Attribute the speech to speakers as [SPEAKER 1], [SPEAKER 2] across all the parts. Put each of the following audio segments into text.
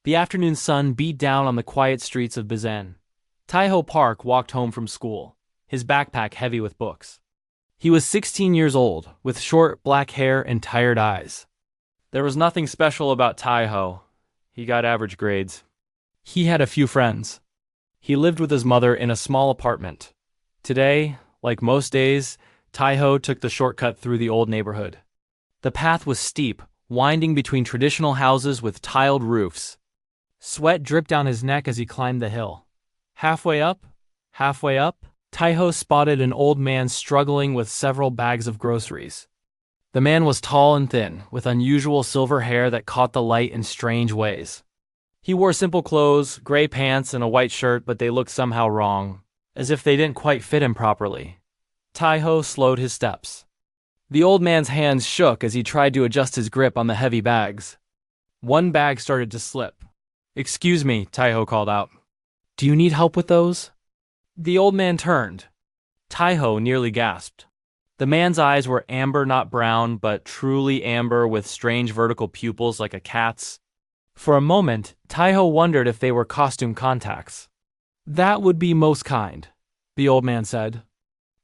[SPEAKER 1] The afternoon sun beat down on the quiet streets of Bizen. Taiho Park walked home from school, his backpack heavy with books. He was 16 years old, with short black hair and tired eyes. There was nothing special about Taiho. He got average grades. He had a few friends. He lived with his mother in a small apartment. Today, like most days, Taiho took the shortcut through the old neighborhood. The path was steep, winding between traditional houses with tiled roofs. Sweat dripped down his neck as he climbed the hill. Halfway up, Taiho spotted an old man struggling with several bags of groceries. The man was tall and thin, with unusual silver hair that caught the light in strange ways. He wore simple clothes, gray pants, and a white shirt, but they looked somehow wrong, as if they didn't quite fit him properly. Taiho slowed his steps. The old man's hands shook as he tried to adjust his grip on the heavy bags. One bag started to slip. "Excuse me," Taiho called out. "Do you need help with those?" The old man turned. Taiho nearly gasped. The man's eyes were amber, not brown, but truly amber with strange vertical pupils like a cat's. For a moment, Taiho wondered if they were costume contacts. "That would be most kind," the old man said.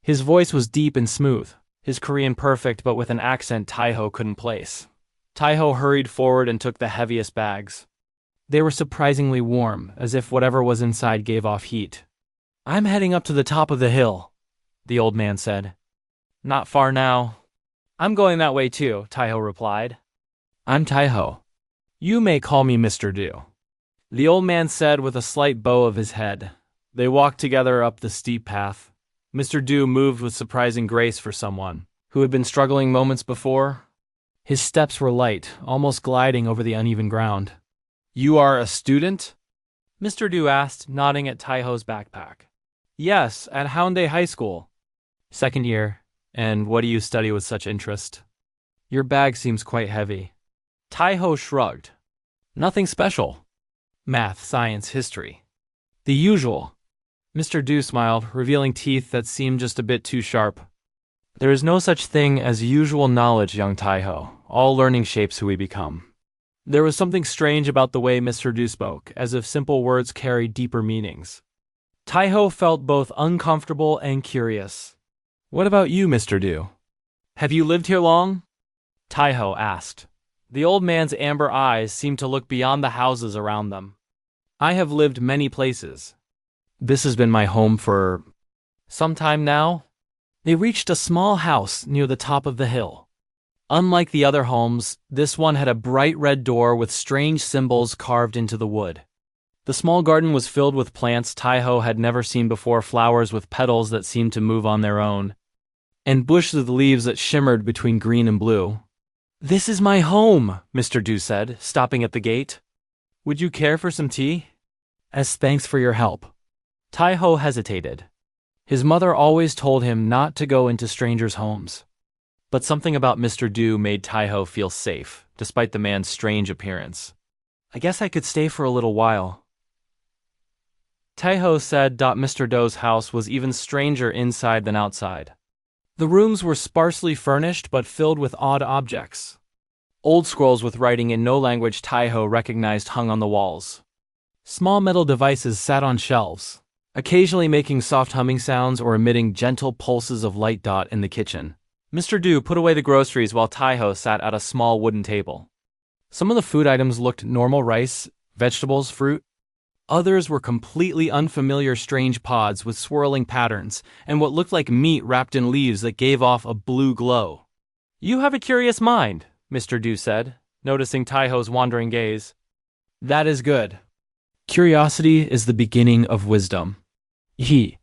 [SPEAKER 1] His voice was deep and smooth, his Korean perfect but with an accent Taiho couldn't place. Taiho hurried forward and took the heaviest bags. They were surprisingly warm, as if whatever was inside gave off heat. "I'm heading up to the top of the hill," the old man said. "Not far now." "I'm going that way too," Taiho replied. "I'm Taiho. You may call me Mr. Du," the old man said with a slight bow of his head. They walked together up the steep path. Mr. Du moved with surprising grace for someone who had been struggling moments before. His steps were light, almost gliding over the uneven ground. "You are a student?" Mr. Du asked, nodding at Taiho's backpack. "Yes, at Haeundae High School." "Second year. And what do you study with such interest?" "Your bag seems quite heavy." Taiho shrugged. "Nothing special. Math, science, history. The usual." Mr. Du smiled, revealing teeth that seemed just a bit too sharp. "There is no such thing as usual knowledge, young Taiho. All learning shapes who we become." There was something strange about the way Mr. Du spoke, as if simple words carried deeper meanings. Taiho felt both uncomfortable and curious. "What about you, Mr. Du? Have you lived here long?" Taiho asked. The old man's amber eyes seemed to look beyond the houses around them. "I have lived many places. This has been my home for some time now." They reached a small house near the top of the hill. Unlike the other homes, this one had a bright red door with strange symbols carved into the wood. The small garden was filled with plants Taiho had never seen before, flowers with petals that seemed to move on their own, and bushes with leaves that shimmered between green and blue. "This is my home," Mr. Du said, stopping at the gate. "Would you care for some tea?" "As thanks for your help." Taiho hesitated. His mother always told him not to go into strangers' homes. But something about Mr. Du made Taiho feel safe, despite the man's strange appearance. "I guess I could stay for a little while." Taiho said Mr. Do's house was even stranger inside than outside. The rooms were sparsely furnished but filled with odd objects. Old scrolls with writing in no language Taiho recognized hung on the walls. Small metal devices sat on shelves, occasionally making soft humming sounds or emitting gentle pulses of light dot in the kitchen. Mr. Du put away the groceries while Taiho sat at a small wooden table. Some of the food items looked normal: rice, vegetables, fruit. Others were completely unfamiliar strange pods with swirling patterns and what looked like meat wrapped in leaves that gave off a blue glow. "You have a curious mind," Mr. Du said, noticing Taiho's wandering gaze. "That is good. Curiosity is the beginning of wisdom." He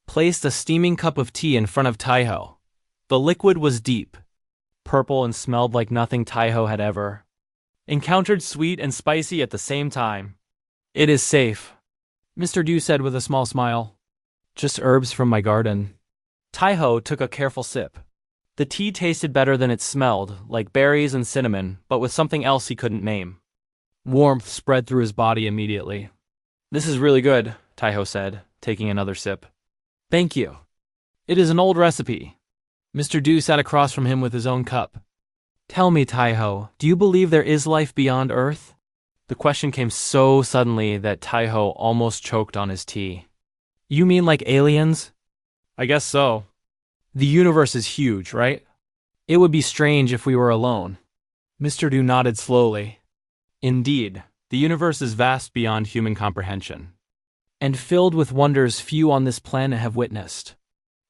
[SPEAKER 1] placed a steaming cup of tea in front of Taiho. The liquid was deep, purple, and smelled like nothing Taiho had ever encountered, sweet and spicy at the same time. "It is safe," Mr. Du said with a small smile. "Just herbs from my garden." Taiho took a careful sip. The tea tasted better than it smelled, like berries and cinnamon, but with something else he couldn't name. Warmth spread through his body immediately. "This is really good," Taiho said, taking another sip. "Thank you. It is an old recipe." Mr. Du sat across from him with his own cup. "Tell me, Taiho, do you believe there is life beyond Earth?" The question came so suddenly that Taiho almost choked on his tea. You mean like aliens? I guess so. The universe is huge, right? It would be strange if we were alone. Mr. Du nodded slowly. Indeed, the universe is vast beyond human comprehension, and filled with wonders few on this planet have witnessed.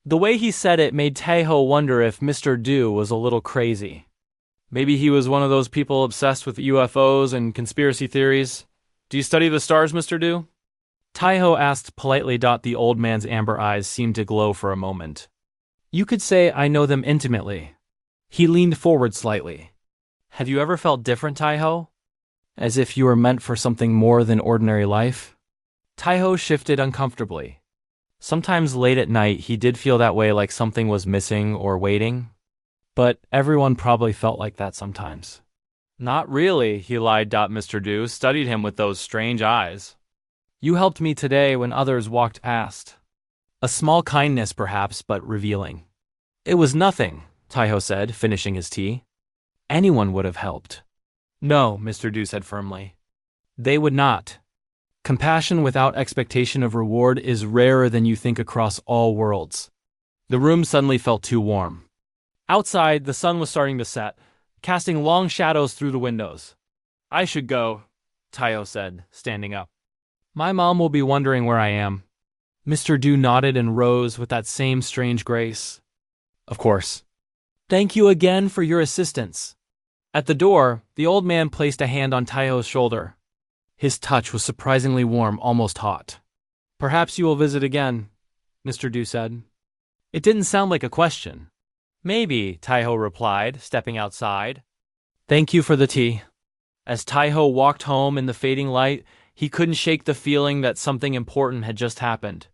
[SPEAKER 1] The way he said it made Taiho wonder if Mr. Du was a little crazy. Maybe he was one of those people obsessed with UFOs and conspiracy theories. Do you study the stars, Mr. Du? Taiho asked politely. The old man's amber eyes seemed to glow for a moment. You could say I know them intimately. He leaned forward slightly. Have you ever felt different, Taiho? As if you were meant for something more than ordinary life? Taiho shifted uncomfortably. Sometimes late at night he did feel that way, like something was missing or waiting. But everyone probably felt like that sometimes. Not really, he lied. Mr. Du studied him with those strange eyes. You helped me today when others walked past. A small kindness perhaps, but revealing. It was nothing, Taiho said, finishing his tea. Anyone would have helped. No, Mr. Du said firmly. They would not. Compassion without expectation of reward is rarer than you think across all worlds. The room suddenly felt too warm. Outside, the sun was starting to set, casting long shadows through the windows. I should go, Taiho said, standing up. My mom will be wondering where I am. Mr. Du nodded and rose with that same strange grace. Of course. Thank you again for your assistance. At the door, the old man placed a hand on Taiho's shoulder. His touch was surprisingly warm, almost hot. Perhaps you will visit again, Mr. Du said. It didn't sound like a question. Maybe, Taiho replied, stepping outside. Thank you for the tea. As Taiho walked home in the fading light, he couldn't shake the feeling that something important had just happened.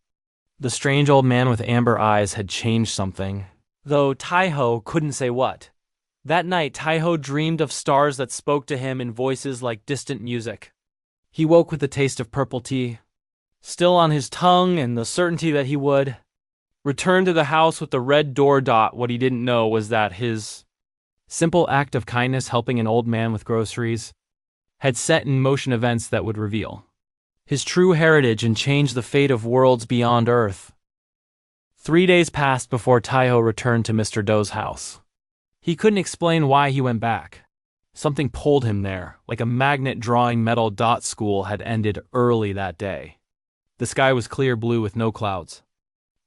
[SPEAKER 1] The strange old man with amber eyes had changed something, though Taiho couldn't say what. That night, Taiho dreamed of stars that spoke to him in voices like distant music. He woke with the taste of purple tea still on his tongue and the certainty that he would return to the house with the red door. What he didn't know was that his simple act of kindness, helping an old man with groceries, had set in motion events that would reveal his true heritage and change the fate of worlds beyond Earth. 3 days passed before Taiho returned to Mr. Do's house. He couldn't explain why he went back. Something pulled him there, like a magnet drawing metal. School had ended early that day. The sky was clear blue with no clouds.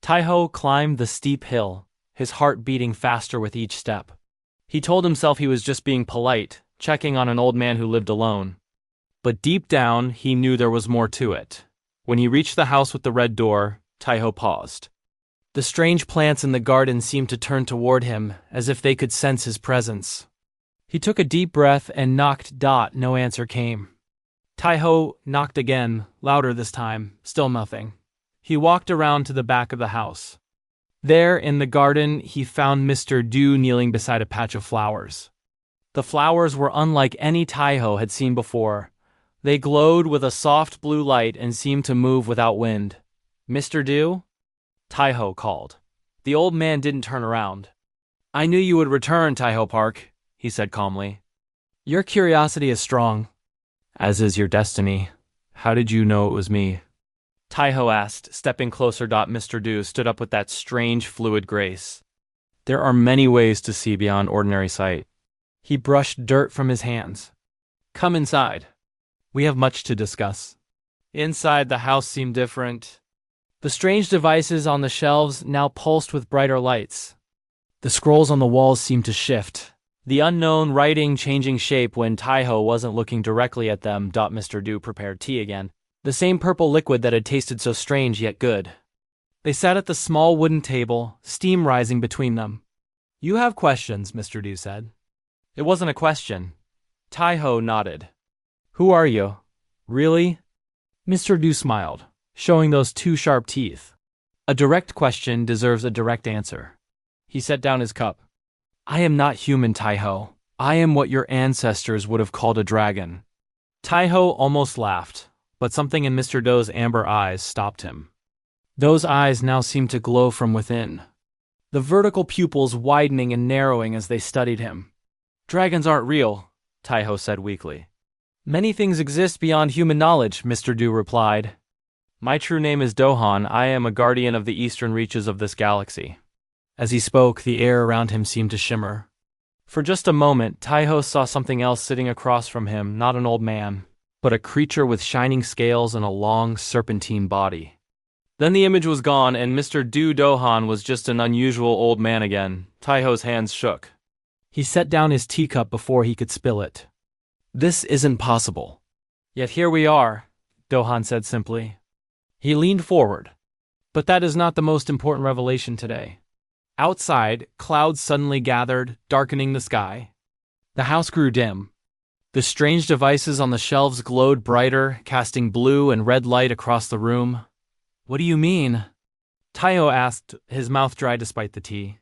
[SPEAKER 1] Taiho climbed the steep hill, his heart beating faster with each step. He told himself he was just being polite, checking on an old man who lived alone. But deep down, he knew there was more to it. When he reached the house with the red door, Taiho paused. The strange plants in the garden seemed to turn toward him, as if they could sense his presence. He took a deep breath and knocked. No answer came. Taiho knocked again, louder this time, still nothing. He walked around to the back of the house. There, in the garden, he found Mr. Du kneeling beside a patch of flowers. The flowers were unlike any Taiho had seen before. They glowed with a soft blue light and seemed to move without wind. Mr. Du? Taiho called. The old man didn't turn around. I knew you would return, Taiho Park, he said calmly. Your curiosity is strong, as is your destiny. How did you know it was me? Taiho asked, stepping closer. Mr. Du stood up with that strange fluid grace. There are many ways to see beyond ordinary sight. He brushed dirt from his hands. Come inside. We have much to discuss. Inside, the house seemed different. The strange devices on the shelves now pulsed with brighter lights. The scrolls on the walls seemed to shift, the unknown writing changing shape when Taiho wasn't looking directly at them. Mr. Du prepared tea again, the same purple liquid that had tasted so strange yet good. They sat at the small wooden table, steam rising between them. You have questions, Mr. Du said. It wasn't a question. Taiho nodded. Who are you? Really? Mr. Du smiled, showing those two sharp teeth. A direct question deserves a direct answer. He set down his cup. I am not human, Taiho. I am what your ancestors would have called a dragon. Taiho almost laughed, but something in Mr. Do's amber eyes stopped him. Those eyes now seemed to glow from within, the vertical pupils widening and narrowing as they studied him. Dragons aren't real, Taiho said weakly. Many things exist beyond human knowledge, Mr. Du replied. My true name is Dohan. I am a guardian of the eastern reaches of this galaxy. As he spoke, the air around him seemed to shimmer. For just a moment, Taiho saw something else sitting across from him, not an old man, but a creature with shining scales and a long, serpentine body. Then the image was gone, and Mr. Du Dohan was just an unusual old man again. Taiho's hands shook. He set down his teacup before he could spill it. This isn't possible. Yet here we are, Dohan said simply. He leaned forward. But that is not the most important revelation today. Outside, clouds suddenly gathered, darkening the sky. The house grew dim. The strange devices on the shelves glowed brighter, casting blue and red light across the room. What do you mean? Taiho asked, his mouth dry despite the tea.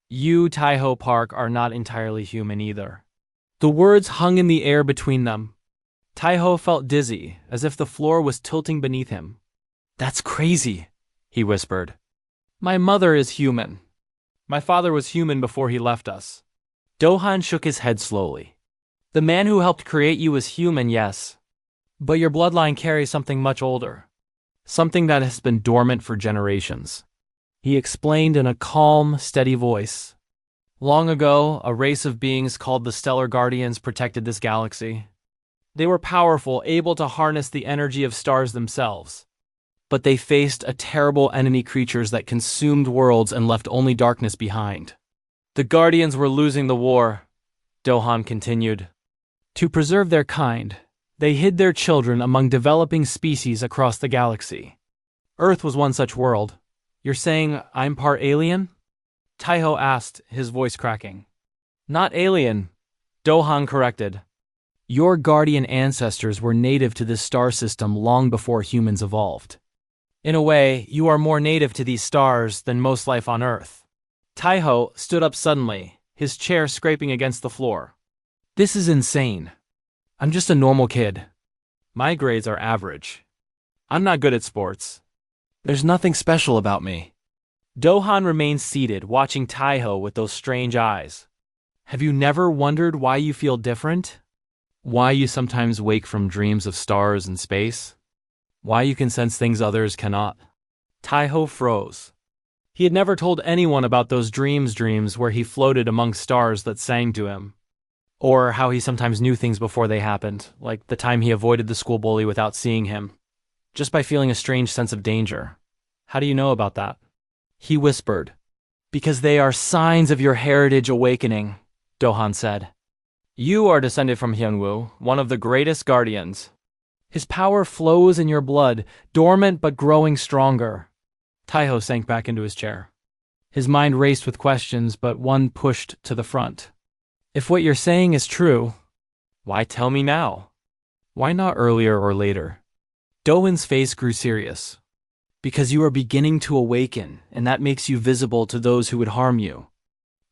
[SPEAKER 1] You, Taiho Park, are not entirely human either. The words hung in the air between them. Taiho felt dizzy, as if the floor was tilting beneath him. That's crazy, he whispered. My mother is human. My father was human before he left us. Dohan shook his head slowly. The man who helped create you is human, yes. But your bloodline carries something much older. Something that has been dormant for generations. He explained in a calm, steady voice. Long ago, a race of beings called the Stellar Guardians protected this galaxy. They were powerful, able to harness the energy of stars themselves. But they faced a terrible enemy creatures that consumed worlds and left only darkness behind. The Guardians were losing the war, Dohan continued. To preserve their kind, they hid their children among developing species across the galaxy. Earth was one such world. You're saying I'm part alien? Taiho asked, his voice cracking. Not alien, Dohan corrected. Your guardian ancestors were native to this star system long before humans evolved. In a way, you are more native to these stars than most life on Earth. Taiho stood up suddenly, his chair scraping against the floor. This is insane. I'm just a normal kid. My grades are average. I'm not good at sports. There's nothing special about me. Dohan remained seated, watching Taiho with those strange eyes. Have you never wondered why you feel different? Why you sometimes wake from dreams of stars and space? Why you can sense things others cannot? Taiho froze. He had never told anyone about those dreams where he floated among stars that sang to him. Or how he sometimes knew things before they happened, like the time he avoided the school bully without seeing him, just by feeling a strange sense of danger. How do you know about that? He whispered. Because they are signs of your heritage awakening, Dohan said. You are descended from Hyunwoo, one of the greatest guardians. His power flows in your blood, dormant but growing stronger. Taiho sank back into his chair. His mind raced with questions, but one pushed to the front. If what you're saying is true, why tell me now? Why not earlier or later? Dohan's face grew serious. Because you are beginning to awaken, and that makes you visible to those who would harm you.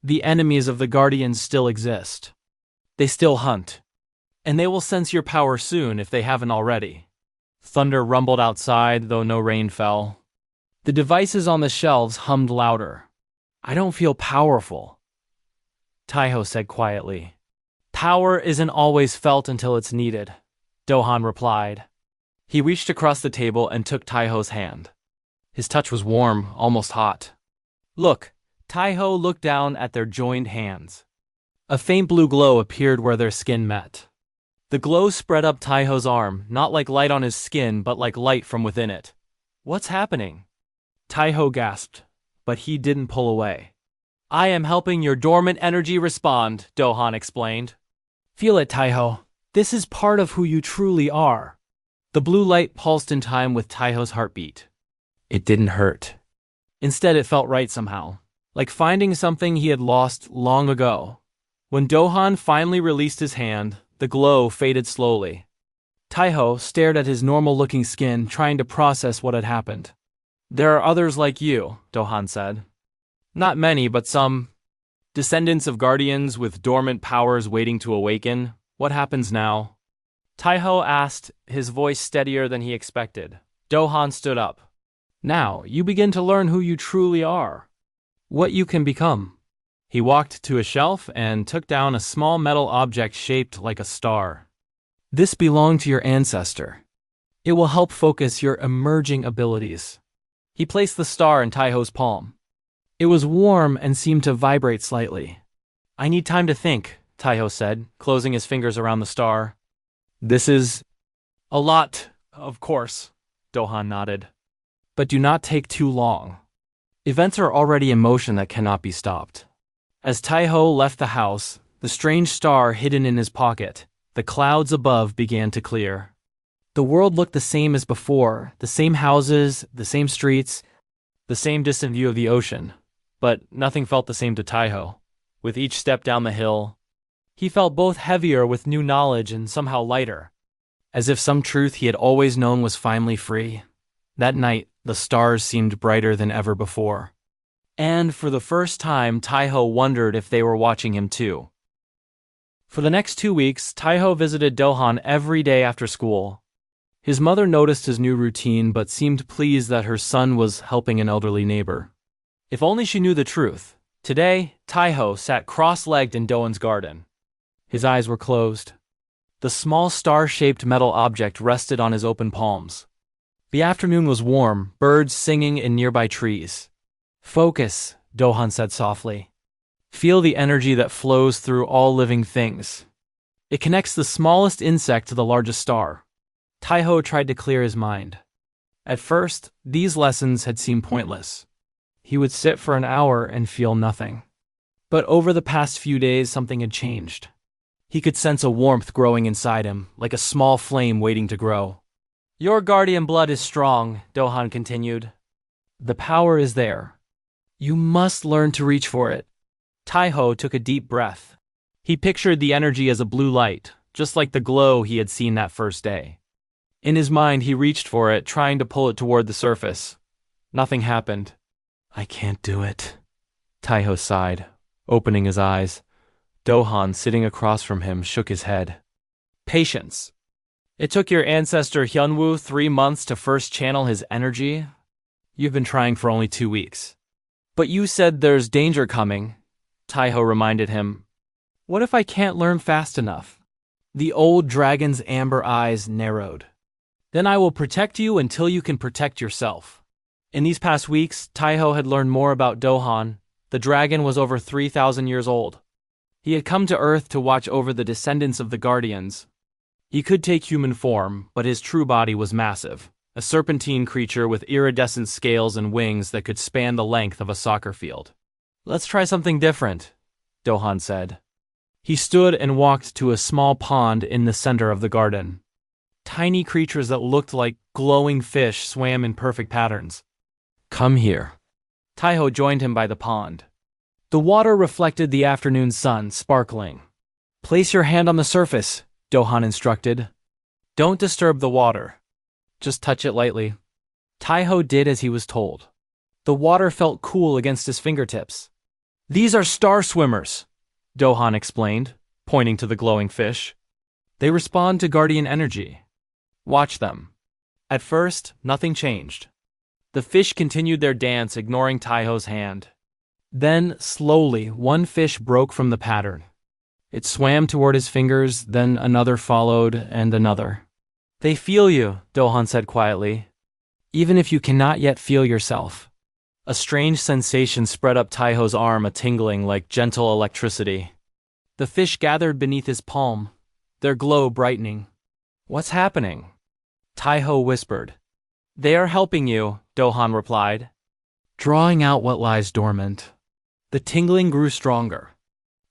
[SPEAKER 1] The enemies of the Guardians still exist. They still hunt. And they will sense your power soon if they haven't already. Thunder rumbled outside, though no rain fell. The devices on the shelves hummed louder. I don't feel powerful, Taiho said quietly. Power isn't always felt until it's needed, Dohan replied. He reached across the table and took Taiho's hand. His touch was warm, almost hot. Look, Taiho looked down at their joined hands. A faint blue glow appeared where their skin met. The glow spread up Taiho's arm, not like light on his skin, but like light from within it. What's happening? Taiho gasped, but he didn't pull away. I am helping your dormant energy respond, Dohan explained. Feel it, Taiho. This is part of who you truly are. The blue light pulsed in time with Taiho's heartbeat. It didn't hurt. Instead, it felt right somehow, like finding something he had lost long ago. When Dohan finally released his hand, the glow faded slowly. Taiho stared at his normal-looking skin, trying to process what had happened. There are others like you, Dohan said. Not many, but some. Descendants of guardians with dormant powers waiting to awaken. What happens now? Taiho asked, his voice steadier than he expected. Dohan stood up. Now, you begin to learn who you truly are. What you can become. He walked to a shelf and took down a small metal object shaped like a star. This belonged to your ancestor. It will help focus your emerging abilities. He placed the star in Taiho's palm. It was warm and seemed to vibrate slightly. I need time to think, Taiho said, closing his fingers around the star. This is a lot, of course, Do-han nodded. But do not take too long. Events are already in motion that cannot be stopped. As Taiho left the house, the strange star hidden in his pocket, the clouds above began to clear. The world looked the same as before, the same houses, the same streets, the same distant view of the ocean. But nothing felt the same to Taiho. With each step down the hill, he felt both heavier with new knowledge and somehow lighter, as if some truth he had always known was finally free. That night, the stars seemed brighter than ever before. And for the first time, Taiho wondered if they were watching him too. For the next 2 weeks, Taiho visited Do-han every day after school. His mother noticed his new routine but seemed pleased that her son was helping an elderly neighbor. If only she knew the truth. Today, Taiho sat cross-legged in Do-han's garden. His eyes were closed. The small star-shaped metal object rested on his open palms. The afternoon was warm, birds singing in nearby trees. Focus, Do-han said softly. Feel the energy that flows through all living things. It connects the smallest insect to the largest star. Taiho tried to clear his mind. At first, these lessons had seemed pointless. He would sit for an hour and feel nothing. But over the past few days, something had changed. He could sense a warmth growing inside him, like a small flame waiting to grow. Your guardian blood is strong, Do-han continued. The power is there. You must learn to reach for it. Taiho took a deep breath. He pictured the energy as a blue light, just like the glow he had seen that first day. In his mind, he reached for it, trying to pull it toward the surface. Nothing happened. I can't do it, Taiho sighed, opening his eyes. Do-han, sitting across from him, shook his head. Patience. It took your ancestor Hyunwoo 3 months to first channel his energy. You've been trying for only 2 weeks. But you said there's danger coming, Taiho reminded him. What if I can't learn fast enough? The old dragon's amber eyes narrowed. Then I will protect you until you can protect yourself. In these past weeks, Taiho had learned more about Do-han. The dragon was over 3,000 years old. He had come to Earth to watch over the descendants of the Guardians. He could take human form, but his true body was massive, a serpentine creature with iridescent scales and wings that could span the length of a soccer field. Let's try something different, Do-han said. He stood and walked to a small pond in the center of the garden. Tiny creatures that looked like glowing fish swam in perfect patterns. Come here. Taiho joined him by the pond. The water reflected the afternoon sun, sparkling. Place your hand on the surface, Do-han instructed. Don't disturb the water. Just touch it lightly. Taiho did as he was told. The water felt cool against his fingertips. These are star swimmers, Do-han explained, pointing to the glowing fish. They respond to guardian energy. Watch them. At first, nothing changed. The fish continued their dance, ignoring Taiho's hand. Then, slowly, one fish broke from the pattern. It swam toward his fingers, then another followed, and another. They feel you, Do-han said quietly, even if you cannot yet feel yourself. A strange sensation spread up Taiho's arm, a tingling like gentle electricity. The fish gathered beneath his palm, their glow brightening. What's happening? Taiho whispered. They are helping you, Do-han replied, drawing out what lies dormant. The tingling grew stronger.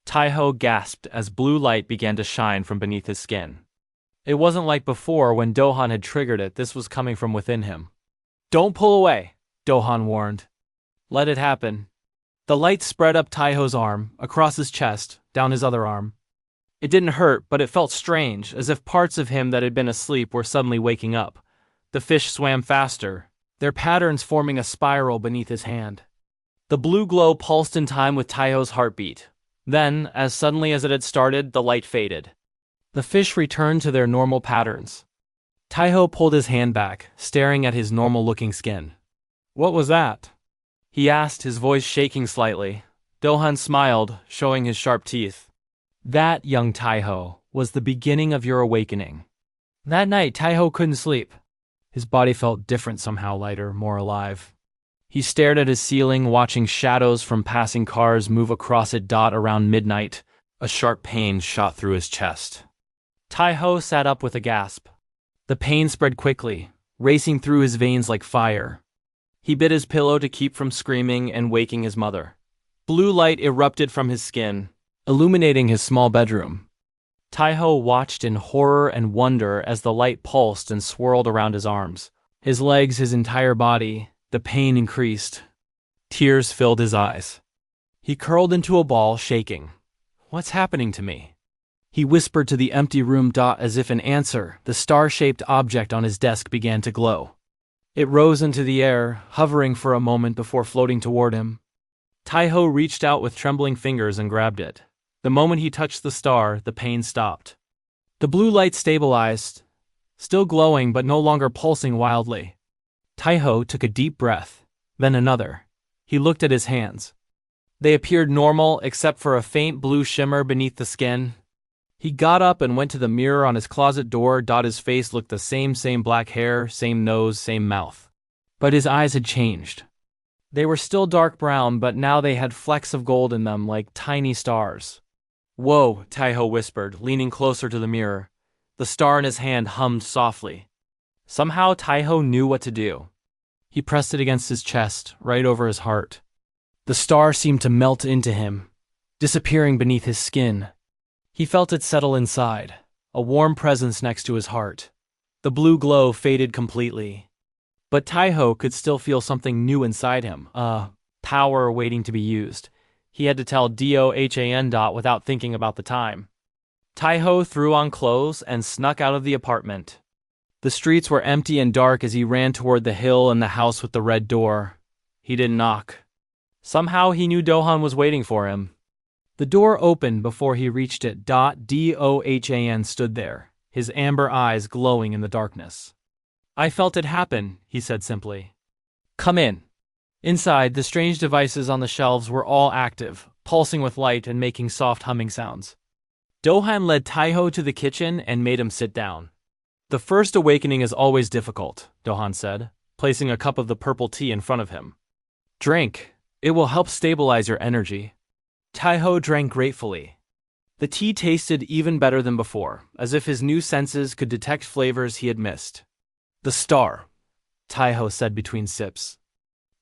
[SPEAKER 1] Taiho gasped as blue light began to shine from beneath his skin. It wasn't like before when Do-han had triggered it. This was coming from within him. Don't pull away, Do-han warned. Let it happen. The light spread up Taiho's arm, across his chest, down his other arm. It didn't hurt, but it felt strange, as if parts of him that had been asleep were suddenly waking up. The fish swam faster, their patterns forming a spiral beneath his hand. The blue glow pulsed in time with Taiho's heartbeat. Then, as suddenly as it had started, the light faded. The fish returned to their normal patterns. Taiho pulled his hand back, staring at his normal-looking skin. What was that? He asked, his voice shaking slightly. Do-han smiled, showing his sharp teeth. That, young Taiho, was the beginning of your awakening. That night, Taiho couldn't sleep. His body felt different somehow, lighter, more alive. He stared at his ceiling, watching shadows from passing cars move across it. Around midnight, a sharp pain shot through his chest. Taiho sat up with a gasp. The pain spread quickly, racing through his veins like fire. He bit his pillow to keep from screaming and waking his mother. Blue light erupted from his skin, illuminating his small bedroom. Taiho watched in horror and wonder as the light pulsed and swirled around his arms. His legs, his entire body. The pain increased. Tears filled his eyes. He curled into a ball, shaking. What's happening to me? He whispered to the empty room. As if in answer, the star-shaped object on his desk began to glow. It rose into the air, hovering for a moment before floating toward him. Taiho reached out with trembling fingers and grabbed it. The moment he touched the star, the pain stopped. The blue light stabilized, still glowing but no longer pulsing wildly. Taiho took a deep breath, then another. He looked at his hands. They appeared normal except for a faint blue shimmer beneath the skin. He got up and went to the mirror on his closet door. His face looked the same black hair, same nose, same mouth. But his eyes had changed. They were still dark brown, but now they had flecks of gold in them like tiny stars. Whoa, Taiho whispered, leaning closer to the mirror. The star in his hand hummed softly. Somehow Taiho knew what to do. He pressed it against his chest, right over his heart. The star seemed to melt into him, disappearing beneath his skin. He felt it settle inside, a warm presence next to his heart. The blue glow faded completely. But Taiho could still feel something new inside him, power waiting to be used. He had to tell Dohan without thinking about the time. Taiho threw on clothes and snuck out of the apartment. The streets were empty and dark as he ran toward the hill and the house with the red door. He didn't knock. Somehow he knew Dohan was waiting for him. The door opened before he reached it. Dohan stood there, his amber eyes glowing in the darkness. I felt it happen, he said simply. Come in. Inside, the strange devices on the shelves were all active, pulsing with light and making soft humming sounds. Dohan led Taiho to the kitchen and made him sit down. The first awakening is always difficult, Dohan said, placing a cup of the purple tea in front of him. Drink. It will help stabilize your energy. Taiho drank gratefully. The tea tasted even better than before, as if his new senses could detect flavors he had missed. The star, Taiho said between sips.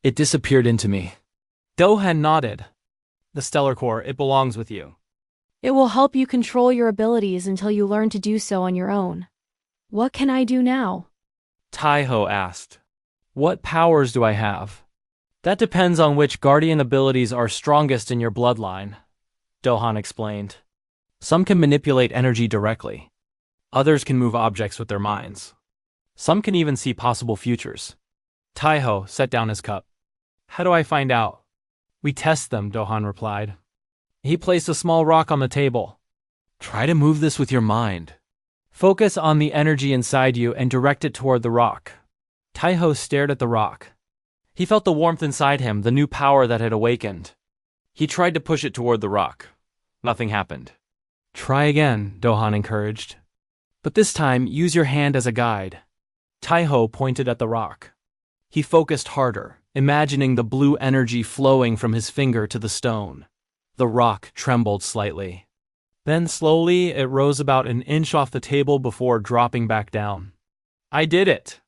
[SPEAKER 1] It disappeared into me. Dohan nodded. The stellar core, it belongs with you.
[SPEAKER 2] It will help you control your abilities until you learn to do so on your own. What can I do now?
[SPEAKER 1] Taiho asked. What powers do I have? That depends on which guardian abilities are strongest in your bloodline, Dohan explained. Some can manipulate energy directly. Others can move objects with their minds. Some can even see possible futures. Taiho set down his cup. How do I find out? We test them, Dohan replied. He placed a small rock on the table. Try to move this with your mind. Focus on the energy inside you and direct it toward the rock. Taiho stared at the rock. He felt the warmth inside him, the new power that had awakened. He tried to push it toward the rock. Nothing happened. Try again, Dohan encouraged. But this time, use your hand as a guide. Taiho pointed at the rock. He focused harder, imagining the blue energy flowing from his finger to the stone. The rock trembled slightly. Then slowly, it rose about an inch off the table before dropping back down. I did it!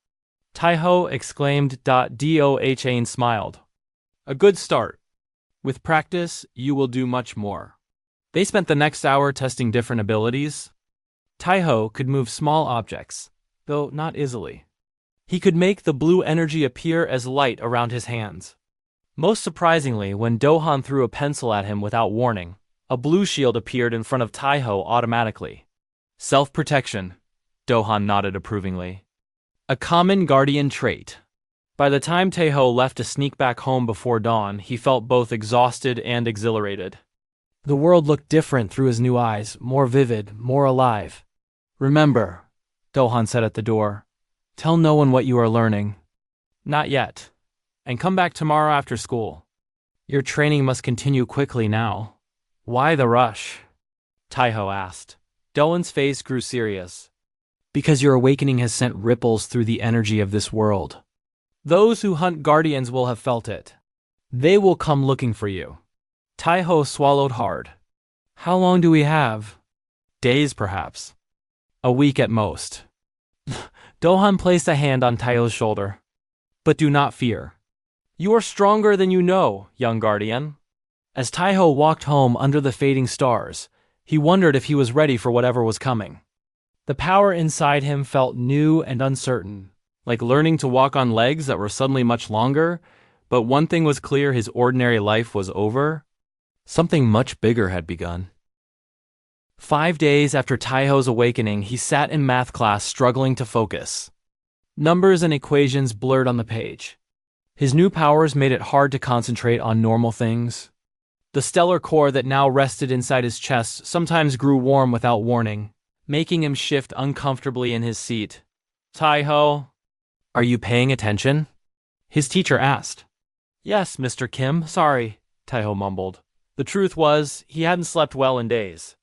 [SPEAKER 1] Taiho exclaimed. Dohan smiled. A good start. With practice, you will do much more. They spent the next hour testing different abilities. Taiho could move small objects, though not easily. He could make the blue energy appear as light around his hands. Most surprisingly, when Dohan threw a pencil at him without warning, a blue shield appeared in front of Taiho automatically. Self-protection, Dohan nodded approvingly. A common guardian trait. By the time Taiho left to sneak back home before dawn, he felt both exhausted and exhilarated. The world looked different through his new eyes, more vivid, more alive. Remember, Dohan said at the door, tell no one what you are learning. Not yet. And come back tomorrow after school. Your training must continue quickly now. Why the rush? Taiho asked. Doan's face grew serious. Because your awakening has sent ripples through the energy of this world. Those who hunt guardians will have felt it. They will come looking for you. Taiho swallowed hard. How long do we have? Days, perhaps. A week at most. Dohan placed a hand on Taiho's shoulder. But do not fear. You are stronger than you know, young guardian. As Taiho walked home under the fading stars, he wondered if he was ready for whatever was coming. The power inside him felt new and uncertain, like learning to walk on legs that were suddenly much longer, but one thing was clear: his ordinary life was over. Something much bigger had begun. 5 days after Taiho's awakening, he sat in math class struggling to focus. Numbers and equations blurred on the page. His new powers made it hard to concentrate on normal things. The stellar core that now rested inside his chest sometimes grew warm without warning, making him shift uncomfortably in his seat. Taiho, are you paying attention? His teacher asked. Yes, Mr. Kim, sorry, Taiho mumbled. The truth was, he hadn't slept well in days.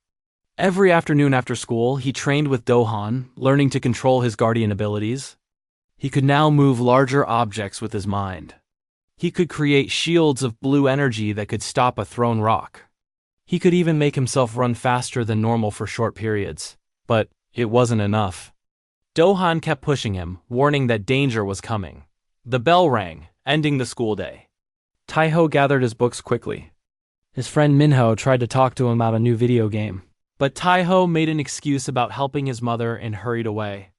[SPEAKER 1] Every afternoon after school, he trained with Dohan, learning to control his guardian abilities. He could now move larger objects with his mind. He could create shields of blue energy that could stop a thrown rock. He could even make himself run faster than normal for short periods. But it wasn't enough. Dohan kept pushing him, warning that danger was coming. The bell rang, ending the school day. Taiho gathered his books quickly. His friend Minho tried to talk to him about a new video game, but Taiho made an excuse about helping his mother and hurried away.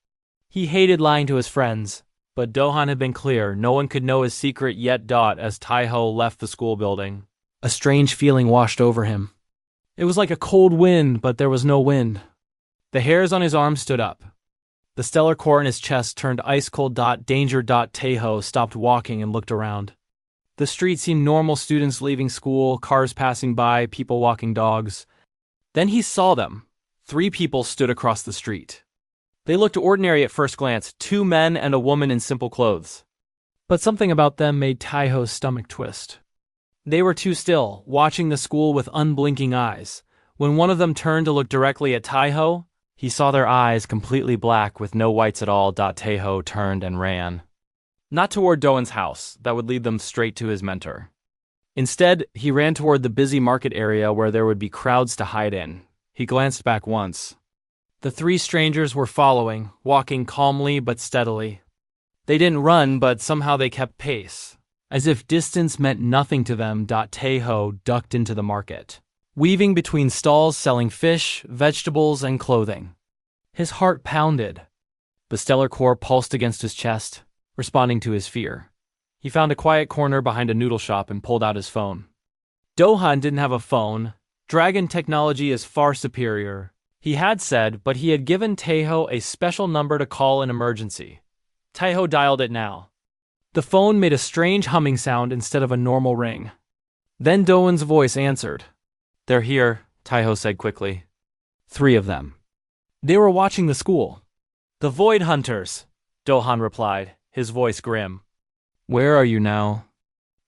[SPEAKER 1] He hated lying to his friends, but Dohan had been clear no one could know his secret yet. As Taiho left the school building, a strange feeling washed over him. It was like a cold wind, but there was no wind. The hairs on his arms stood up. The stellar core in his chest turned ice cold. Danger. Taiho stopped walking and looked around. The street seemed normal: students leaving school, cars passing by, people walking dogs. Then he saw them. 3 people stood across the street. They looked ordinary at first glance, 2 men and a woman in simple clothes. But something about them made Taiho's stomach twist. They were too still, watching the school with unblinking eyes. When one of them turned to look directly at Taiho, he saw their eyes completely black with no whites at all. Taiho turned and ran. Not toward Doan's house, that would lead them straight to his mentor. Instead, he ran toward the busy market area where there would be crowds to hide in. He glanced back once. The 3 strangers were following, walking calmly but steadily. They didn't run, but somehow they kept pace, as if distance meant nothing to them. Taiho ducked into the market, weaving between stalls selling fish, vegetables, and clothing. His heart pounded. The stellar core pulsed against his chest, responding to his fear. He found a quiet corner behind a noodle shop and pulled out his phone. Dohan didn't have a phone. Dragon technology is far superior, he had said, but he had given Taiho a special number to call in emergency. Taiho dialed it now. The phone made a strange humming sound instead of a normal ring. Then Doan's voice answered. They're here, Taiho said quickly. 3 of them. They were watching the school. The Void Hunters, Dohan replied, his voice grim. Where are you now?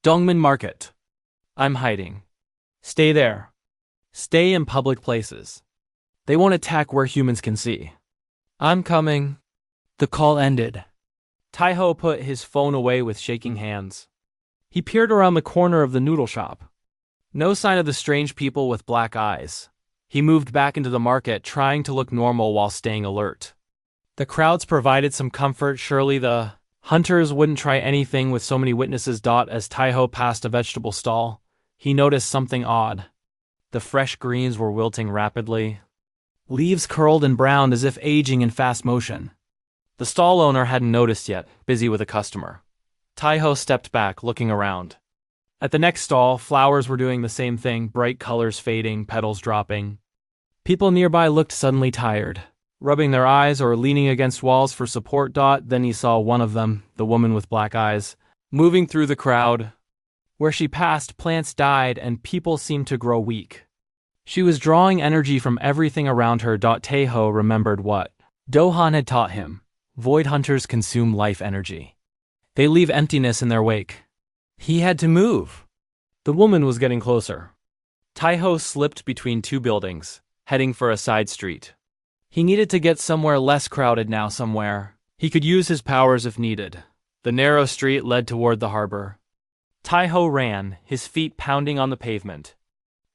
[SPEAKER 1] Dongmin Market. I'm hiding. Stay there. Stay in public places. They won't attack where humans can see. I'm coming. The call ended. Taiho put his phone away with shaking hands. He peered around the corner of the noodle shop. No sign of the strange people with black eyes. He moved back into the market, trying to look normal while staying alert. The crowds provided some comfort. Surely the hunters wouldn't try anything with so many witnesses. As Taiho passed a vegetable stall, he noticed something odd. The fresh greens were wilting rapidly. Leaves curled and browned as if aging in fast motion. The stall owner hadn't noticed yet, busy with a customer. Taiho stepped back, looking around. At the next stall, flowers were doing the same thing, bright colors fading, petals dropping. People nearby looked suddenly tired, rubbing their eyes or leaning against walls for support. Then he saw one of them, the woman with black eyes, moving through the crowd. Where she passed, plants died and people seemed to grow weak. She was drawing energy from everything around her. Taiho remembered what Dohan had taught him. Void hunters consume life energy. They leave emptiness in their wake. He had to move. The woman was getting closer. Taiho slipped between 2 buildings, heading for a side street. He needed to get somewhere less crowded now somewhere. He could use his powers if needed. The narrow street led toward the harbor. Taiho ran, his feet pounding on the pavement.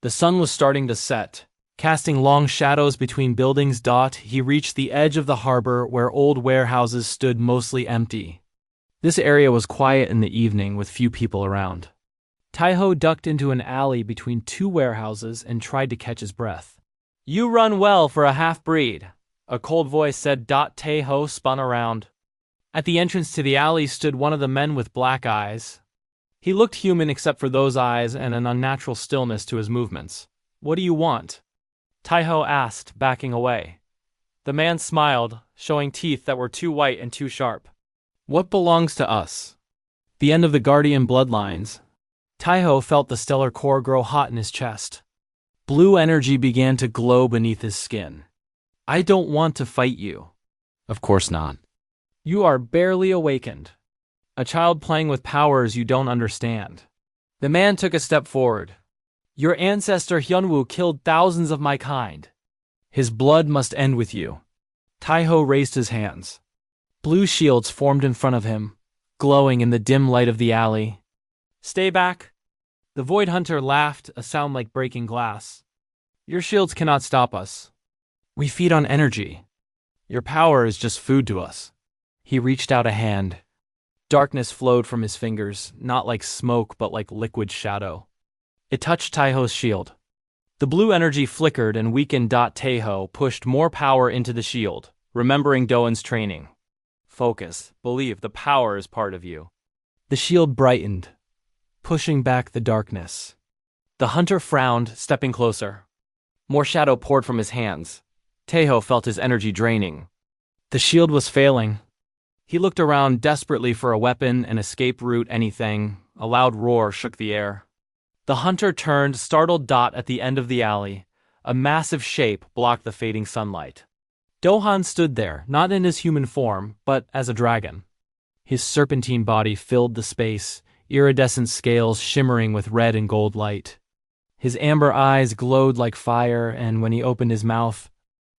[SPEAKER 1] The sun was starting to set, casting long shadows between buildings. He reached the edge of the harbor where old warehouses stood mostly empty. This area was quiet in the evening with few people around. Taiho ducked into an alley between two warehouses and tried to catch his breath. "You run well for a half-breed," a cold voice said. Taiho spun around. At the entrance to the alley stood one of the men with black eyes. He looked human except for those eyes and an unnatural stillness to his movements. "What do you want?" Taiho asked, backing away. The man smiled, showing teeth that were too white and too sharp. "What belongs to us?" "The end of the Guardian bloodlines." Taiho felt the stellar core grow hot in his chest. Blue energy began to glow beneath his skin. "I don't want to fight you." "Of course not. You are barely awakened. A child playing with powers you don't understand." The man took a step forward. "Your ancestor Hyunwoo killed thousands of my kind. His blood must end with you." Taiho raised his hands. Blue shields formed in front of him, glowing in the dim light of the alley. "Stay back." The Void Hunter laughed, a sound like breaking glass. "Your shields cannot stop us. We feed on energy. Your power is just food to us." He reached out a hand. Darkness flowed from his fingers, not like smoke but like liquid shadow. It touched Taiho's shield. The blue energy flickered and weakened. Taiho pushed more power into the shield, remembering Doan's training. "Focus. Believe the power is part of you." The shield brightened, pushing back the darkness. The hunter frowned, stepping closer. More shadow poured from his hands. Taiho felt his energy draining. The shield was failing. He looked around desperately for a weapon, an escape route, anything. A loud roar shook the air. The hunter turned, startled. At the end of the alley, a massive shape blocked the fading sunlight. Dohan stood there, not in his human form, but as a dragon. His serpentine body filled the space, iridescent scales shimmering with red and gold light. His amber eyes glowed like fire, and when he opened his mouth,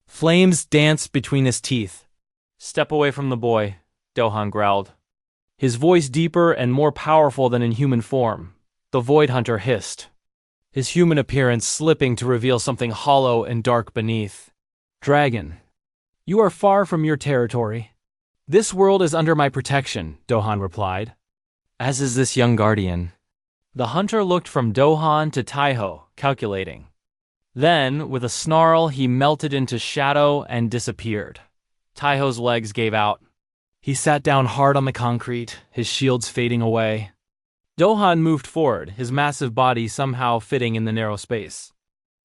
[SPEAKER 1] flames danced between his teeth. "Step away from the boy," Dohan growled. His voice deeper and more powerful than in human form. The Void Hunter hissed, his human appearance slipping to reveal something hollow and dark beneath. "Dragon, you are far from your territory." "This world is under my protection," Dohan replied. "As is this young guardian." The hunter looked from Dohan to Taiho, calculating. Then, with a snarl, he melted into shadow and disappeared. Taiho's legs gave out. He sat down hard on the concrete, his shields fading away. Dohan moved forward, his massive body somehow fitting in the narrow space.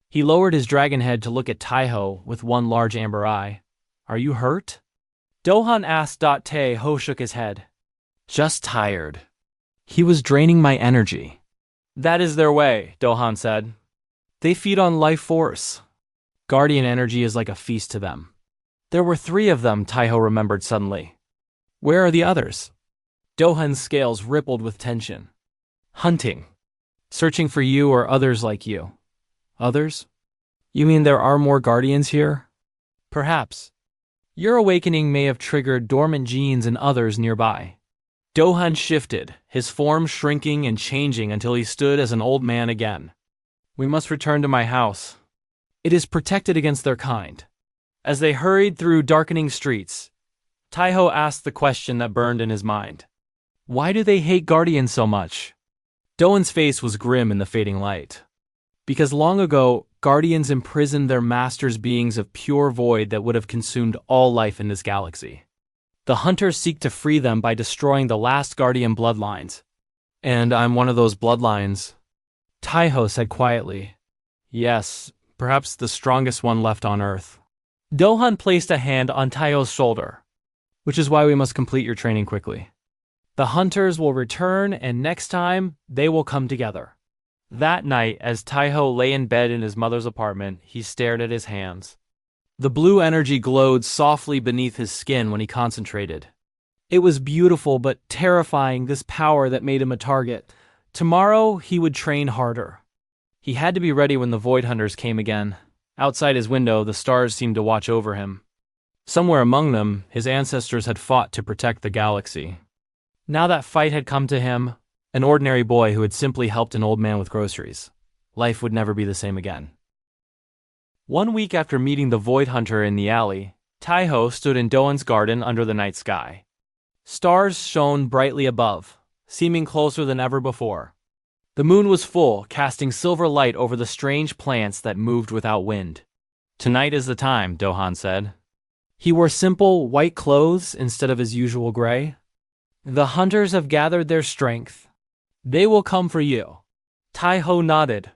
[SPEAKER 1] He lowered his dragon head to look at Taiho with one large amber eye. "Are you hurt?" Dohan asked. Taiho shook his head. "Just tired. He was draining my energy." "That is their way," Dohan said. "They feed on life force. Guardian energy is like a feast to them." "There were 3 of them," Taiho remembered suddenly. "Where are the others?" Dohan's scales rippled with tension. "Hunting. Searching for you or others like you." "Others? You mean there are more guardians here?" "Perhaps. Your awakening may have triggered dormant genes in others nearby." Dohan shifted, his form shrinking and changing until he stood as an old man again. "We must return to my house. It is protected against their kind." As they hurried through darkening streets, Taiho asked the question that burned in his mind. "Why do they hate guardians so much?" Doan's face was grim in the fading light. "Because long ago, guardians imprisoned their masters, beings of pure void that would have consumed all life in this galaxy. The hunters seek to free them by destroying the last guardian bloodlines. And I'm one of those bloodlines," Taiho said quietly. "Yes, perhaps the strongest one left on Earth." Dohan placed a hand on Taiho's shoulder. "Which is why we must complete your training quickly. The hunters will return, and next time, they will come together." That night, as Taiho lay in bed in his mother's apartment, he stared at his hands. The blue energy glowed softly beneath his skin when he concentrated. It was beautiful but terrifying, this power that made him a target. Tomorrow, he would train harder. He had to be ready when the Void Hunters came again. Outside his window, the stars seemed to watch over him. Somewhere among them, his ancestors had fought to protect the galaxy. Now that fight had come to him, an ordinary boy who had simply helped an old man with groceries. Life would never be the same again. 1 week after meeting the Void Hunter in the alley, Taiho stood in Doan's garden under the night sky. Stars shone brightly above, seeming closer than ever before. The moon was full, casting silver light over the strange plants that moved without wind. Tonight is the time, Dohan said. He wore simple, white clothes instead of his usual gray. The hunters have gathered their strength. They will come for you. Taiho nodded.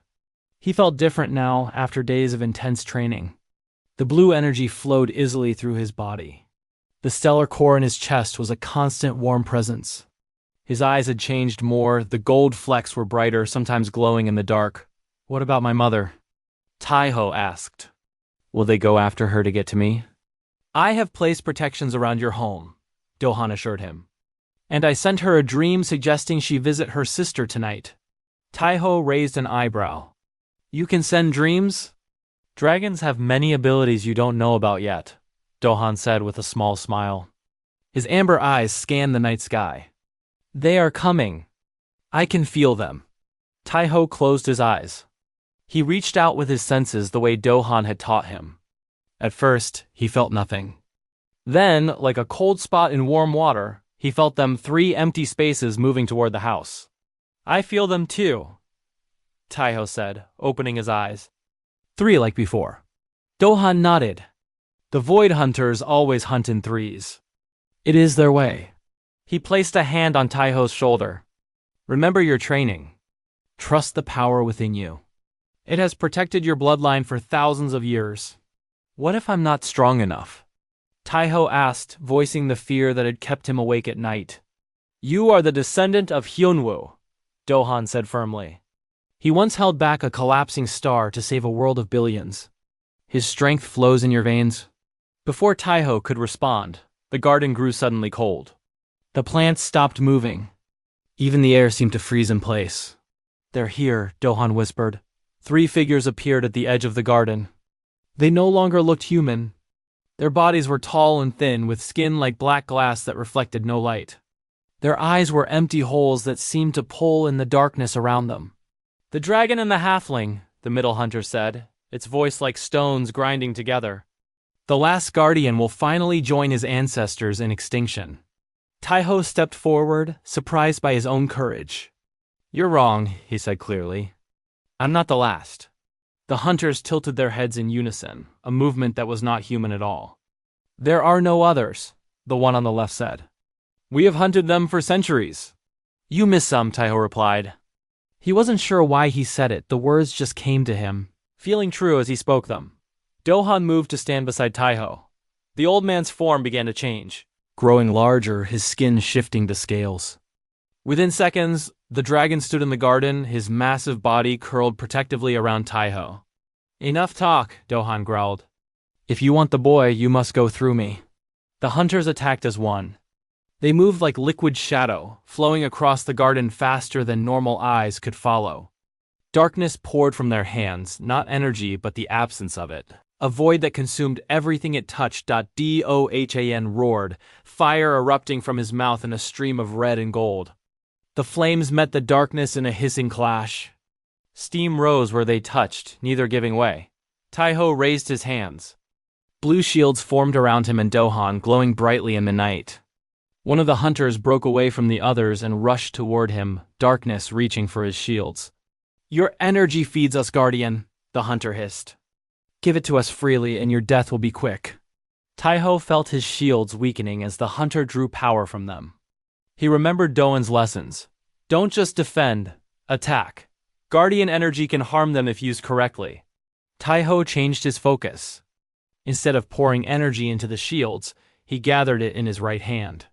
[SPEAKER 1] He felt different now after days of intense training. The blue energy flowed easily through his body. The stellar core in his chest was a constant warm presence. His eyes had changed more, the gold flecks were brighter, sometimes glowing in the dark. What about my mother? Taiho asked. Will they go after her to get to me? I have placed protections around your home, Dohan assured him. And I sent her a dream suggesting she visit her sister tonight. Taiho raised an eyebrow. You can send dreams? Dragons have many abilities you don't know about yet, Dohan said with a small smile. His amber eyes scanned the night sky. They are coming. I can feel them. Taiho closed his eyes. He reached out with his senses the way Dohan had taught him. At first, he felt nothing. Then, like a cold spot in warm water, he felt them 3 empty spaces moving toward the house. I feel them too, Taiho said, opening his eyes. 3 like before. Dohan nodded. The Void Hunters always hunt in 3s. It is their way. He placed a hand on Taiho's shoulder. Remember your training. Trust the power within you. It has protected your bloodline for thousands of years. What if I'm not strong enough? Taiho asked, voicing the fear that had kept him awake at night. You are the descendant of Hyunwoo, Dohan said firmly. He once held back a collapsing star to save a world of billions. His strength flows in your veins. Before Taiho could respond, the garden grew suddenly cold. The plants stopped moving. Even the air seemed to freeze in place. They're here, Dohan whispered. 3 figures appeared at the edge of the garden. They no longer looked human. Their bodies were tall and thin, with skin like black glass that reflected no light. Their eyes were empty holes that seemed to pull in the darkness around them. The dragon and the halfling, the middle hunter said, its voice like stones grinding together. The last guardian will finally join his ancestors in extinction. Taiho stepped forward, surprised by his own courage. You're wrong, he said clearly. I'm not the last. The hunters tilted their heads in unison, a movement that was not human at all. There are no others, the one on the left said. We have hunted them for centuries. You miss some, Taiho replied. He wasn't sure why he said it, the words just came to him, feeling true as he spoke them. Dohan moved to stand beside Taiho. The old man's form began to change, growing larger, his skin shifting to scales. Within seconds, the dragon stood in the garden, his massive body curled protectively around Taiho. Enough talk, Dohan growled. If you want the boy, you must go through me. The hunters attacked as one. They moved like liquid shadow, flowing across the garden faster than normal eyes could follow. Darkness poured from their hands, not energy but the absence of it. A void that consumed everything it touched. Dohan roared, fire erupting from his mouth in a stream of red and gold. The flames met the darkness in a hissing clash. Steam rose where they touched, neither giving way. Taiho raised his hands. Blue shields formed around him and Dohan, glowing brightly in the night. One of the hunters broke away from the others and rushed toward him, darkness reaching for his shields. Your energy feeds us, Guardian, the hunter hissed. Give it to us freely and your death will be quick. Taiho felt his shields weakening as the hunter drew power from them. He remembered Doan's lessons. Don't just defend, attack. Guardian energy can harm them if used correctly. Taiho changed his focus. Instead of pouring energy into the shields, he gathered it in his right hand.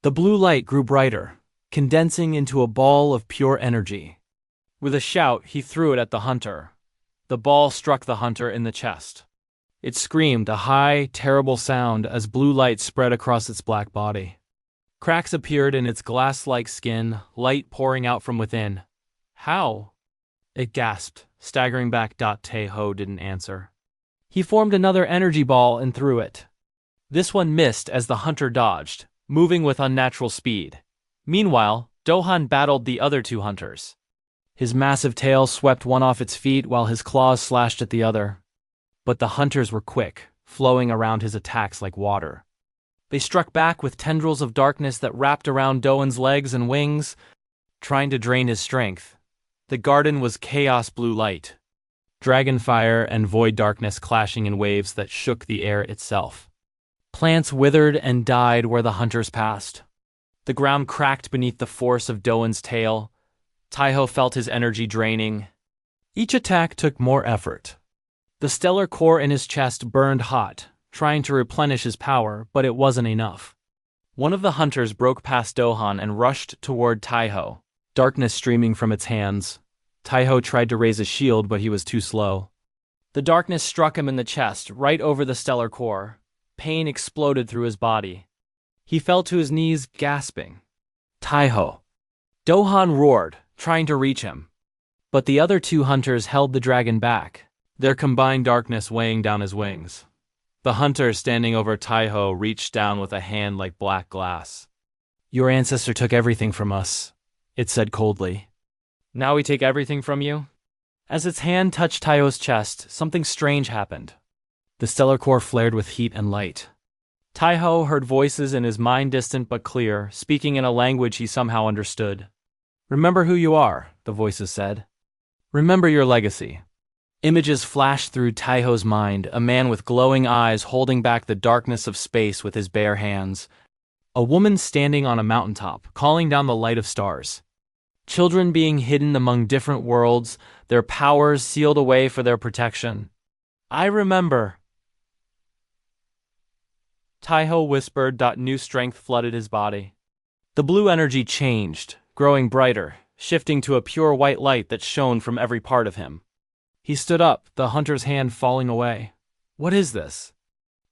[SPEAKER 1] The blue light grew brighter, condensing into a ball of pure energy. With a shout, he threw it at the hunter. The ball struck the hunter in the chest. It screamed a high, terrible sound as blue light spread across its black body. Cracks appeared in its glass-like skin, light pouring out from within. How? It gasped, staggering back. Taiho didn't answer. He formed another energy ball and threw it. This one missed as the hunter dodged, moving with unnatural speed. Meanwhile, Dohan battled the other two hunters. His massive tail swept one off its feet while his claws slashed at the other. But the hunters were quick, flowing around his attacks like water. They struck back with tendrils of darkness that wrapped around Dohan's legs and wings, trying to drain his strength. The garden was chaos blue light, dragonfire and void darkness clashing in waves that shook the air itself. Plants withered and died where the hunters passed. The ground cracked beneath the force of Dohan's tail. Taiho felt his energy draining. Each attack took more effort. The stellar core in his chest burned hot, trying to replenish his power, but it wasn't enough. One of the hunters broke past Dohan and rushed toward Taiho, darkness streaming from its hands. Taiho tried to raise a shield, but he was too slow. The darkness struck him in the chest, right over the stellar core. Pain exploded through his body. He fell to his knees, gasping. Taiho! Dohan roared, trying to reach him. But the other two hunters held the dragon back, their combined darkness weighing down his wings. The hunter standing over Taiho reached down with a hand like black glass. Your ancestor took everything from us, it said coldly. Now we take everything from you? As its hand touched Taiho's chest, something strange happened. The stellar core flared with heat and light. Taiho heard voices in his mind, distant but clear, speaking in a language he somehow understood. Remember who you are, the voices said. Remember your legacy. Images flashed through Taiho's mind, a man with glowing eyes holding back the darkness of space with his bare hands. A woman standing on a mountaintop, calling down the light of stars. Children being hidden among different worlds, their powers sealed away for their protection. I remember. Taiho whispered. New strength flooded his body. The blue energy changed, growing brighter, shifting to a pure white light that shone from every part of him. He stood up, the hunter's hand falling away. What is this?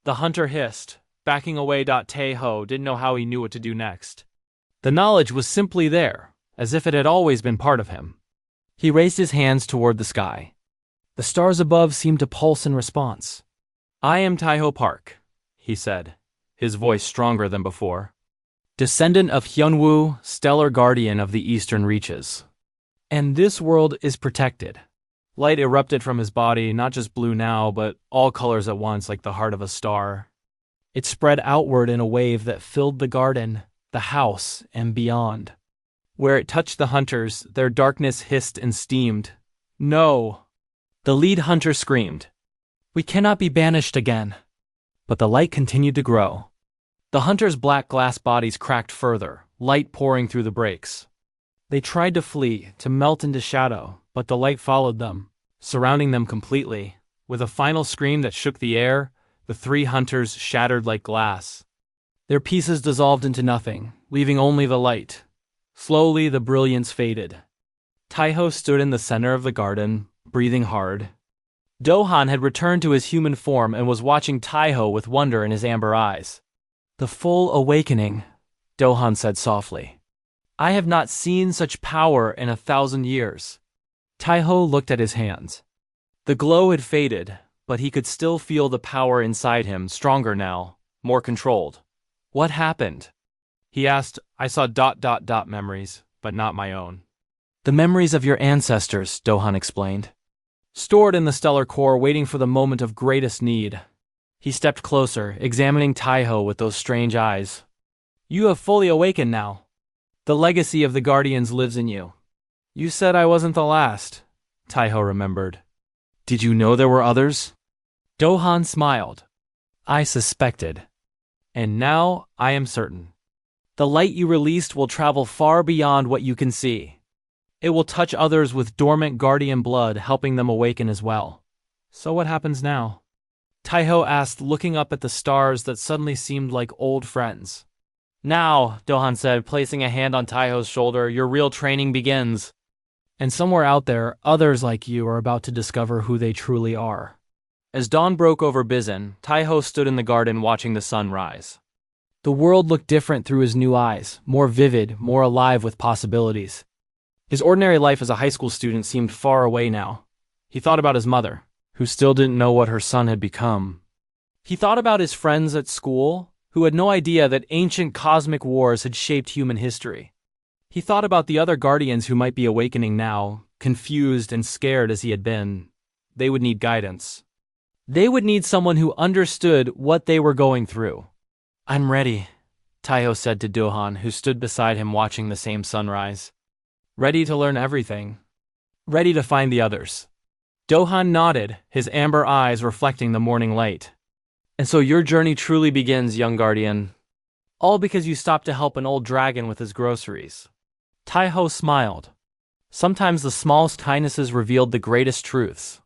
[SPEAKER 1] The hunter hissed, backing away. Taiho didn't know how he knew what to do next. The knowledge was simply there, as if it had always been part of him. He raised his hands toward the sky. The stars above seemed to pulse in response. I am Taiho Park, he said, his voice stronger than before. Descendant of Hyunwoo, stellar guardian of the eastern reaches. And this world is protected. Light erupted from his body, not just blue now, but all colors at once like the heart of a star. It spread outward in a wave that filled the garden, the house, and beyond. Where it touched the hunters, their darkness hissed and steamed. No! The lead hunter screamed. We cannot be banished again. But the light continued to grow. The hunters' black glass bodies cracked further, light pouring through the breaks. They tried to flee, to melt into shadow, but the light followed them, surrounding them completely. With a final scream that shook the air, the three hunters shattered like glass. Their pieces dissolved into nothing, leaving only the light. Slowly, the brilliance faded. Taiho stood in the center of the garden, breathing hard. Dohan had returned to his human form and was watching Taiho with wonder in his amber eyes. The full awakening, Dohan said softly. I have not seen such power in 1,000 years. Taiho looked at his hands. The glow had faded, but he could still feel the power inside him, stronger now, more controlled. What happened? He asked. I saw ... memories, but not my own. The memories of your ancestors, Dohan explained. Stored in the stellar core, waiting for the moment of greatest need. He stepped closer, examining Taiho with those strange eyes. You have fully awakened now. The legacy of the Guardians lives in you. You said I wasn't the last, Taiho remembered. Did you know there were others? Dohan smiled. I suspected. And now I am certain. The light you released will travel far beyond what you can see. It will touch others with dormant guardian blood, helping them awaken as well. So what happens now? Taiho asked, looking up at the stars that suddenly seemed like old friends. Now, Dohan said, placing a hand on Taiho's shoulder, your real training begins. And somewhere out there, others like you are about to discover who they truly are. As dawn broke over Bizen, Taiho stood in the garden watching the sun rise. The world looked different through his new eyes, more vivid, more alive with possibilities. His ordinary life as a high school student seemed far away now. He thought about his mother, who still didn't know what her son had become. He thought about his friends at school, who had no idea that ancient cosmic wars had shaped human history. He thought about the other guardians who might be awakening now, confused and scared as he had been. They would need guidance. They would need someone who understood what they were going through. "I'm ready," Taiho said to Dohan, who stood beside him watching the same sunrise. "Ready to learn everything. Ready to find the others." Dohan nodded, his amber eyes reflecting the morning light. "And so your journey truly begins, young guardian. All because you stopped to help an old dragon with his groceries." Taiho smiled. Sometimes the smallest kindnesses revealed the greatest truths.